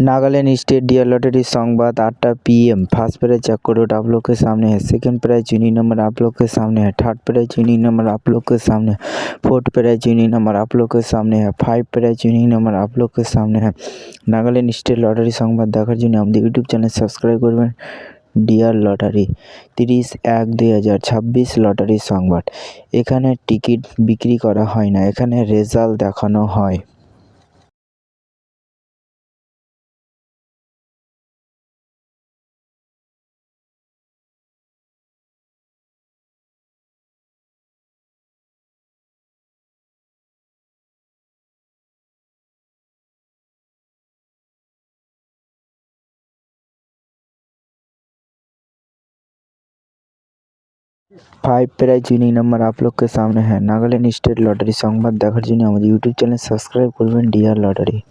Nagaland state dear lottery Sambad 8 PM। First prize check crore आप लोग के सामने है। सेकंड प्राइज यूनिक नंबर आप लोग के सामने है। थर्ड प्राइज यूनिक नंबर आप लोग के सामने है। फोर्थ प्राइज यूनिक नंबर आप लोग के सामने है। 5 प्राइज यूनिक नंबर आप लोग के सामने है। नागालैंड स्टेट लॉटरी संवाद देखार जन्य आमादेर यूट्यूब चैनल सबस्क्राइब करबेन। डियर लटारि 30/1/2026 लटारि संवाद। एखाने टिकिट बिक्री करा हय ना, एखाने रेजाल्ट देखानो हय। 5 प्राइज यूनिक नंबर आप लोग के सामने है। नागालैंड स्टेट लॉटरी संवाद देखार जन्य आमादेर यूट्यूब चैनल सबस्क्राइब करबेन। Dear lottery.